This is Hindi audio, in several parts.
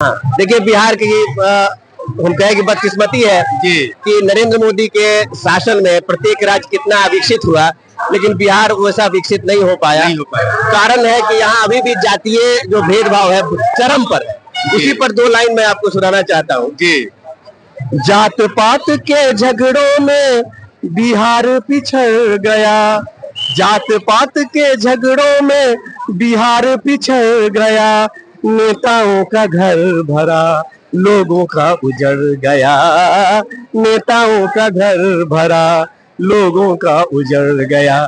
हाँ, देखिए बिहार की हम कहें कि बदकिस्मती है कि नरेंद्र मोदी के शासन में प्रत्येक राज्य कितना विकसित हुआ, लेकिन बिहार वैसा विकसित नहीं हो पाया। कारण है कि यहाँ अभी भी जातीय जो भेदभाव है चरम पर है। इसी पर दो लाइन मैं आपको सुनाना चाहता हूँ। जात पात के झगड़ों में बिहार पिछड़ गया, जात पात के झगड़ों में बिहार पिछड़ गया, नेताओं का घर भरा लोगों का उजड़ गया, नेताओं का घर भरा लोगों का उजड़ गया,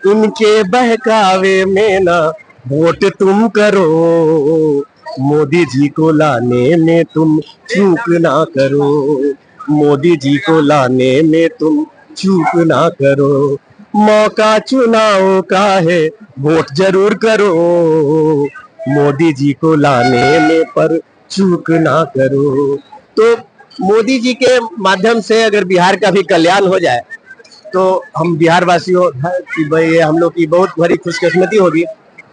इनके बहकावे में ना वोट तुम करो, मोदी जी को लाने में तुम चूक ना करो, मोदी जी को लाने में तुम चूक ना करो, मौका चुनाव का है वोट जरूर करो, मोदी जी को लाने में पर चूक ना करो। तो मोदी जी के माध्यम से अगर बिहार का भी कल्याण हो जाए तो हम बिहार वासियों की भाई हम लोग की बहुत बड़ी खुशकिस्मती होगी।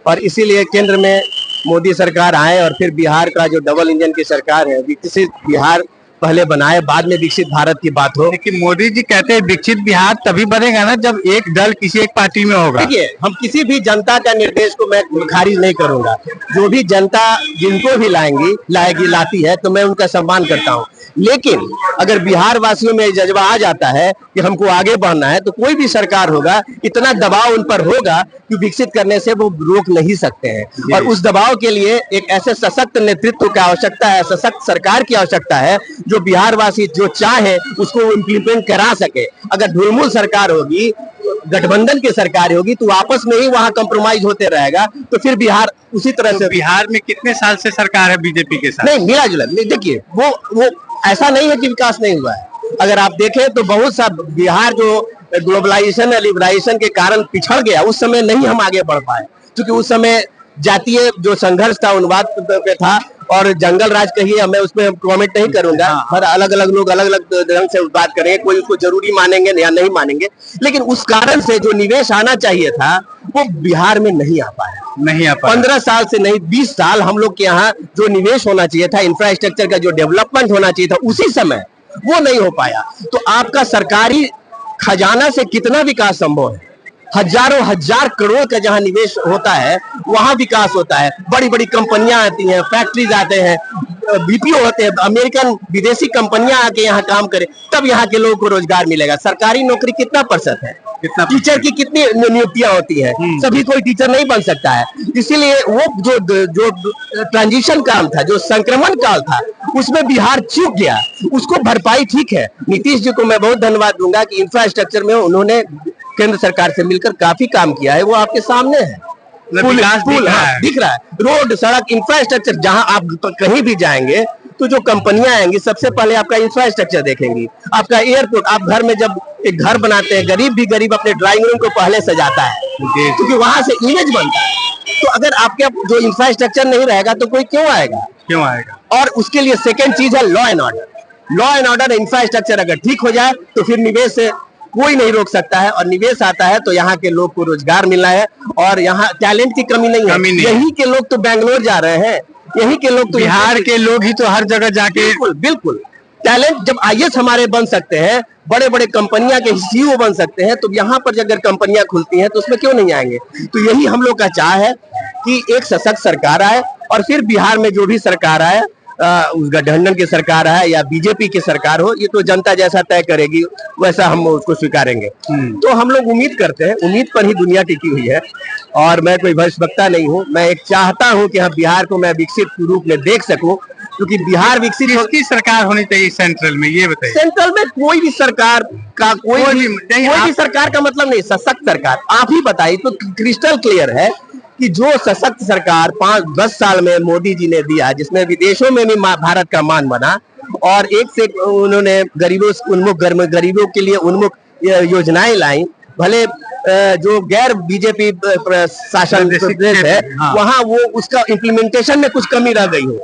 और इसीलिए केंद्र में मोदी सरकार आए और फिर बिहार का जो डबल इंजन की सरकार है, विकसित बिहार पहले बनाए बाद में विकसित भारत की बात हो। लेकिन मोदी जी कहते हैं विकसित बिहार तभी बनेगा ना जब एक दल किसी एक पार्टी में होगा। देखिए, हम किसी भी जनता का निर्देश को मैं खारिज नहीं करूंगा। जो भी जनता जिनको भी लाती है तो मैं उनका सम्मान करता हूं। लेकिन अगर बिहार वासियों में जज्बा आ जाता है कि हमको आगे बढ़ना है तो कोई भी सरकार होगा, इतना दबाव उन पर होगा कि विकसित करने से वो रोक नहीं सकते हैं। और उस दबाव के लिए एक ऐसे सशक्त नेतृत्व की आवश्यकता है, सशक्त सरकार की आवश्यकता है जो बिहार वासी जो चाहे उसको इम्प्लीमेंट करा सके। अगर ढुलमुल सरकार होगी, गठबंधन की सरकार होगी तो आपस में ही वहां कंप्रोमाइज होते रहेगा, तो फिर बिहार उसी तरह तो से। बिहार में कितने साल से सरकार है बीजेपी के साथ? नहीं, मिला जुला। देखिए, वो ऐसा नहीं है कि विकास नहीं हुआ है। अगर आप देखें तो बहुत सा बिहार जो ग्लोबलाइजेशन या लिबराइजेशन के कारण पिछड़ गया, उस समय नहीं हम आगे बढ़ पाए, क्योंकि उस समय जातीय जो संघर्ष था उन्वाद पे था और जंगल राज कहिए, मैं उसमें कमेंट नहीं करूंगा। हर अलग अलग लोग अलग अलग ढंग से बात करेंगे, कोई उसको जरूरी मानेंगे या नहीं मानेंगे, लेकिन उस कारण से जो निवेश आना चाहिए था वो बिहार में नहीं आ पाया। 15 साल से नहीं, 20 साल हम लोग के यहाँ जो निवेश होना चाहिए था, इंफ्रास्ट्रक्चर का जो डेवलपमेंट होना चाहिए था उसी समय वो नहीं हो पाया। तो आपका सरकारी खजाना से कितना विकास संभव है? हजारों हजार करोड़ का जहां निवेश होता है वहां विकास होता है। बड़ी बड़ी कंपनियां आती हैं, फैक्ट्रीज आते हैं, बीपीओ होते हैं, अमेरिकन विदेशी कंपनियां आके यहाँ काम करें, तब यहाँ के लोगों को रोजगार मिलेगा। सरकारी नौकरी कितना % है? टीचर की कितनी नियुक्तियां होती है? सभी कोई टीचर नहीं बन सकता है। इसीलिए वो जो ट्रांजिशन काल था, जो संक्रमण काल था, उसमें बिहार चूक गया। उसको भरपाई ठीक है। नीतीश जी को मैं बहुत धन्यवाद दूंगा कि इंफ्रास्ट्रक्चर में उन्होंने केंद्र सरकार से मिलकर काफी काम किया है। वो आपके सामने है, पुल दिख रहा है, रोड, सड़क, इंफ्रास्ट्रक्चर। जहां आप कहीं भी जाएंगे तो जो कंपनियां आएंगी सबसे पहले आपका इंफ्रास्ट्रक्चर देखेंगी, आपका एयरपोर्ट। आप घर में जब एक घर बनाते हैं, गरीब भी गरीब अपने ड्राइंग रूम को पहले सजाता है क्योंकि वहां से इमेज बनता है। तो अगर आपके जो इंफ्रास्ट्रक्चर नहीं रहेगा तो कोई क्यों आएगा? और उसके लिए सेकेंड चीज है law and order. Law and order, infrastructure अगर ठीक हो जाए तो फिर निवेश से कोई नहीं रोक सकता है। और निवेश आता है तो यहाँ के लोग को रोजगार मिलना है और यहाँ टैलेंट की कमी नहीं है। यही के लोग तो बैंगलोर जा रहे हैं, यही के लोग तो बिहार के लोग ही तो हर जगह जाके बिल्कुल टैलेंट। जब आईएएस हमारे बन सकते हैं, बड़े बड़े कंपनियां के सीईओ बन सकते हैं, तो यहाँ पर अगर कंपनियां खुलती हैं तो उसमें क्यों नहीं आएंगे? तो यही हम लोग का चाह है कि एक सशक्त सरकार आए और फिर बिहार में जो भी सरकार आए, उस गठबंधन की सरकार है या बीजेपी की सरकार हो, ये तो जनता जैसा तय करेगी वैसा हम उसको स्वीकारेंगे। तो हम लोग उम्मीद करते हैं, उम्मीद पर ही दुनिया टिकी हुई है। और मैं कोई भविष्यवक्ता नहीं हूँ, मैं एक चाहता हूँ कि बिहार को मैं विकसित रूप में देख सकूं, क्योंकि बिहार विकसित किसकी सरकार होनी चाहिए सेंट्रल में, ये बताइए। सेंट्रल में कोई भी सरकार का कोई भी सरकार का मतलब नहीं, सशक्त सरकार। आप ही बताइए, तो क्रिस्टल क्लियर है कि जो सशक्त सरकार 5-10 साल में मोदी जी ने दिया, जिसमें विदेशों में भी भारत का मान बना और एक से उन्होंने गरीबों के लिए उन्मुख योजनाएं लाई। भले जो गैर बीजेपी शासन प्रदेश है वहां वो उसका इम्प्लीमेंटेशन में कुछ कमी रह गई हो,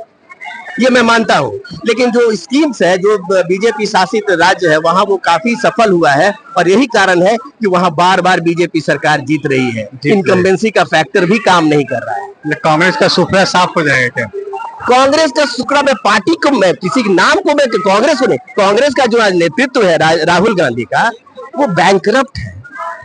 ये मैं मानता हूँ। लेकिन जो स्कीम्स है, जो बीजेपी शासित राज्य है, वहाँ वो काफी सफल हुआ है और यही कारण है कि वहाँ बार बार बीजेपी सरकार जीत रही है। इनकम्बेंसी का फैक्टर भी काम नहीं कर रहा है। कांग्रेस का सुपड़ा साफ हो जाएगा क्या? कांग्रेस का शुक्र मैं पार्टी को, मैं किसी के नाम को, मैं कांग्रेस को नहीं, कांग्रेस का जो आज नेतृत्व है राहुल गांधी का, वो बैंकरप्ट है।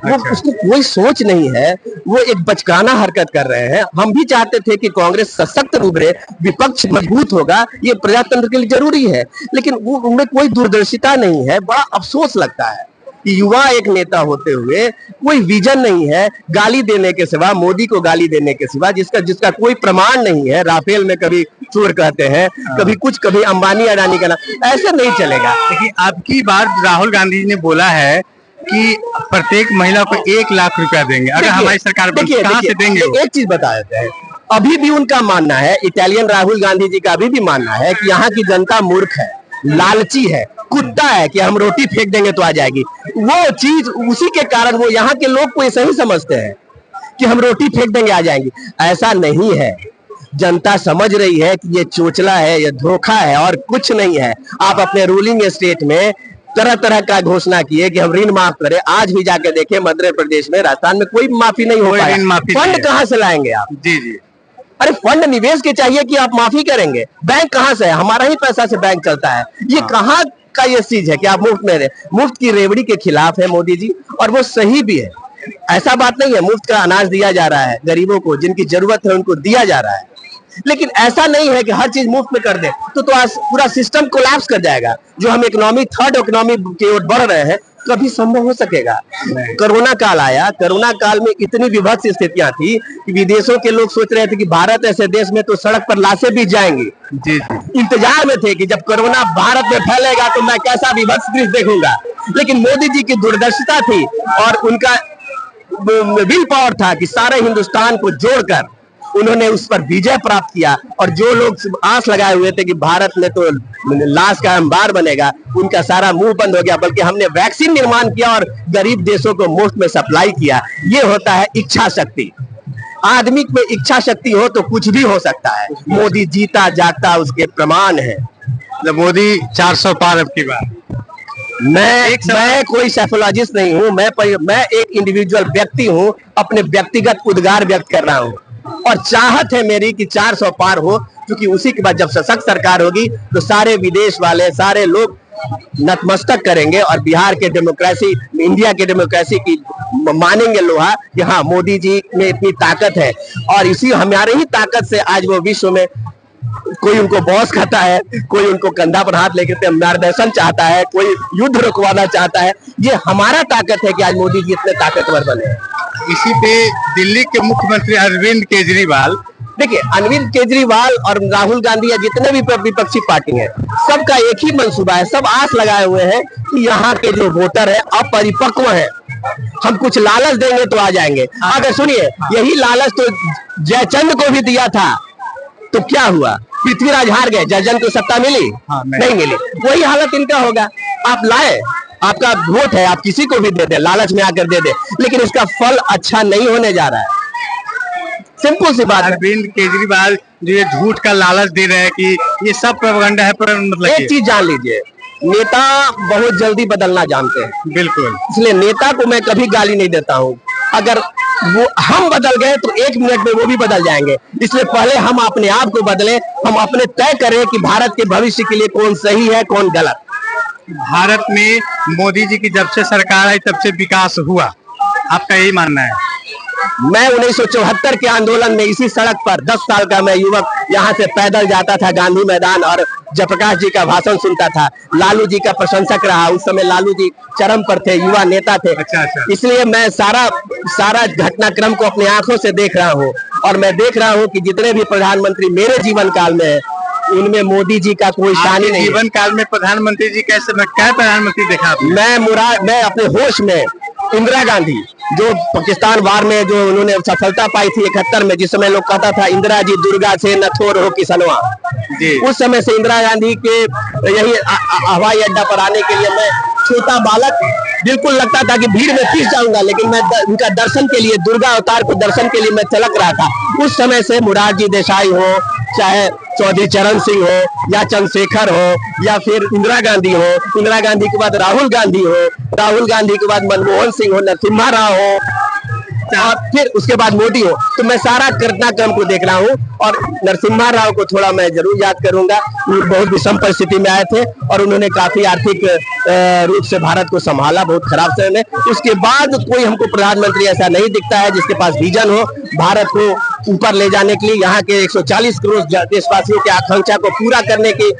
वो उसको कोई सोच नहीं है, वो एक बचकाना हरकत कर रहे हैं। हम भी चाहते थे कि कांग्रेस सशक्त उभरे, विपक्ष मजबूत होगा, ये प्रजातंत्र के लिए जरूरी है, लेकिन वो उनमें कोई दूरदर्शिता नहीं है। बड़ा अफसोस लगता है कि युवा एक नेता होते हुए कोई विजन नहीं है, गाली देने के सिवा, मोदी को गाली देने के सिवा, जिसका कोई प्रमाण नहीं है। राफेल में कभी चोर कहते हैं, कभी कुछ, कभी अंबानी अडानी का नाम, ऐसे नहीं चलेगा। देखिए, अब की बार राहुल गांधी जी ने बोला है कि प्रत्येक महिला को 1 लाख रुपया देंगे अगर हमारी सरकार बनी। कहां से देंगे? एक चीज बता देते हैं, अभी भी उनका मानना है, इटालियन राहुल गांधी जी का अभी भी मानना है कि यहाँ की जनता मूर्ख है, लालची है, कुत्ता है कि हम रोटी फेंक देंगे तो आ जाएगी। वो चीज, उसी के कारण वो यहाँ के लोग को ऐसा ही समझते हैं कि हम रोटी फेंक देंगे आ जाएंगी। ऐसा नहीं है, जनता समझ रही है कि ये चोचला है, ये धोखा है और कुछ नहीं है। आप अपने रूलिंग स्टेट में तरह तरह का घोषणा किए कि हम ऋण माफ करें, आज भी जाके देखें मध्य प्रदेश में, राजस्थान में कोई माफी नहीं हो पाया। फंड कहाँ से लाएंगे आप? जी जी, अरे फंड निवेश के चाहिए कि आप माफी करेंगे? बैंक कहाँ से है? हमारा ही पैसा से बैंक चलता है। ये कहाँ का ये चीज है कि आप मुफ्त की रेवड़ी के खिलाफ है मोदी जी, और वो सही भी है। ऐसा बात नहीं है, मुफ्त का अनाज दिया जा रहा है गरीबों को, जिनकी जरूरत है उनको दिया जा रहा है, लेकिन ऐसा नहीं है कि हर चीज मुफ्त में कर दे तो आज पूरा सिस्टम कोलैप्स कर जाएगा। जो हम इकोनॉमी, थर्ड इकोनॉमी की ओर बढ़ रहे हैं, कभी संभव हो सकेगा? कोरोना काल आया, कोरोना काल में इतनी विभत्स स्थितियां थी कि विदेशों के लोग सोच रहे थे कि भारत ऐसे देश में तो सड़क पर लाशें भी जाएंगी। जी, इंतजार में थे कि जब कोरोना भारत में फैलेगा तो मैं कैसा विभत्स दृश्य देखूंगा। लेकिन मोदी जी की दूरदर्शिता थी और उनका विल पावर था कि सारे हिंदुस्तान को जोड़कर उन्होंने उस पर विजय प्राप्त किया। और जो लोग आस लगाए हुए थे कि भारत में तो लाश का अंबार बनेगा, उनका सारा मुंह बंद हो गया। बल्कि हमने वैक्सीन निर्माण किया और गरीब देशों को मुफ्त में सप्लाई किया। ये होता है इच्छा शक्ति। आदमी में इच्छा शक्ति हो तो कुछ भी हो सकता है। मोदी जीता जागता उसके प्रमाण है। मोदी 400 पार अब की बार। मैं कोई साइकोलॉजिस्ट नहीं हूँ, मैं एक इंडिविजुअल व्यक्ति हूँ, अपने व्यक्तिगत उद्गार व्यक्त कर रहा हूँ और चाहत है मेरी कि 400 पार हो, क्योंकि उसी के बाद जब सशक्त सरकार होगी तो सारे विदेश वाले, सारे लोग नतमस्तक करेंगे और बिहार के डेमोक्रेसी, इंडिया के डेमोक्रेसी की मानेंगे लोहा कि हाँ, मोदी जी में इतनी ताकत है। और इसी हमारे ही ताकत से आज वो विश्व में, कोई उनको बॉस कहता है, कोई उनको कंधा पर हाथ लेकर मार्गदर्शन चाहता है, कोई युद्ध रुकवाना चाहता है। ये हमारा ताकत है कि आज मोदी जी इतने ताकतवर बने। इसी पे दिल्ली के मुख्यमंत्री अरविंद केजरीवाल, देखिए, अरविंद केजरीवाल और राहुल गांधी या जितने भी विपक्षी पार्टी है, सबका एक ही मंसूबा है। सब आस लगाए हुए हैं कि यहाँ के जो वोटर है अपरिपक्व है, हम कुछ लालच देंगे तो आ जाएंगे। अगर सुनिए, यही लालच तो जयचंद को भी दिया था तो क्या हुआ? पृथ्वीराज हार गए, जयचंद को सत्ता मिली? नहीं मिली। वही हालत इनका होगा। आप लाए, आपका वोट है, आप किसी को भी दे दे, लालच में आकर दे दे, लेकिन इसका फल अच्छा नहीं होने जा रहा है। सिंपल सी बात। अरविंद केजरीवाल जो ये झूठ का लालच दे रहे हैं कि ये सब प्रोपेगेंडा है, पर मतलब एक चीज जान लीजिए, नेता बहुत जल्दी बदलना जानते हैं। बिल्कुल, इसलिए नेता को मैं कभी गाली नहीं देता हूँ। अगर वो हम बदल गए तो 1 मिनट में वो भी बदल जाएंगे। इसलिए पहले हम अपने आप को बदलें, हम अपने तय करें कि भारत के भविष्य के लिए कौन सही है, कौन गलत। भारत में मोदी जी की जब से सरकार आई तब से विकास हुआ, आपका यही मानना है? मैं 1974 के आंदोलन में इसी सड़क पर 10 साल का मैं युवक यहाँ से पैदल जाता था गांधी मैदान और जयप्रकाश जी का भाषण सुनता था। लालू जी का प्रशंसक रहा, उस समय लालू जी चरम पर थे, युवा नेता थे। अच्छा। इसलिए मैं सारा घटनाक्रम को अपनी आंखों से देख रहा हूँ और मैं देख रहा हूँ कि जितने भी प्रधानमंत्री मेरे जीवन काल में है, उनमें मोदी जी का कोई शान ही नहीं। जीवन काल में प्रधानमंत्री जी कैसे, क्या प्रधानमंत्री देखा आपने? मैं अपने होश में इंदिरा गांधी, जो पाकिस्तान वार में जो उन्होंने सफलता पाई थी 71 में, जिस समय लोग कहता था इंदिरा जी दुर्गा से न थोर हो किसनवा, उस समय से इंदिरा गांधी के यही हवाई अड्डा पर आने के लिए मैं छोटा बालक, बिल्कुल लगता था कि भीड़ में पिस जाऊंगा, लेकिन मैं उनका दर्शन के लिए, दुर्गा अवतार को दर्शन के लिए मैं चलक रहा था। उस समय से मोरारजी देसाई हो, चाहे चौधरी चरण सिंह हो या चंद्रशेखर हो या फिर इंदिरा गांधी हो, इंदिरा गांधी के बाद राहुल गांधी हो, राहुल गांधी के बाद मनमोहन सिंह हो, नरसिम्हा राव हो, और फिर उसके बाद मोदी हो, तो मैं सारा घटनाक्रम को देख रहा हूँ। और नरसिम्हा राव को थोड़ा मैं जरूर याद करूंगा, वो बहुत विषम परिस्थिति में आए थे और उन्होंने काफी आर्थिक रूप से भारत को संभाला बहुत खराब समय में। उसके बाद कोई हमको प्रधानमंत्री ऐसा नहीं दिखता है जिसके पास विजन हो भारत को ऊपर ले जाने के लिए, यहाँ के 140 करोड़ देशवासियों की आकांक्षा को पूरा करने की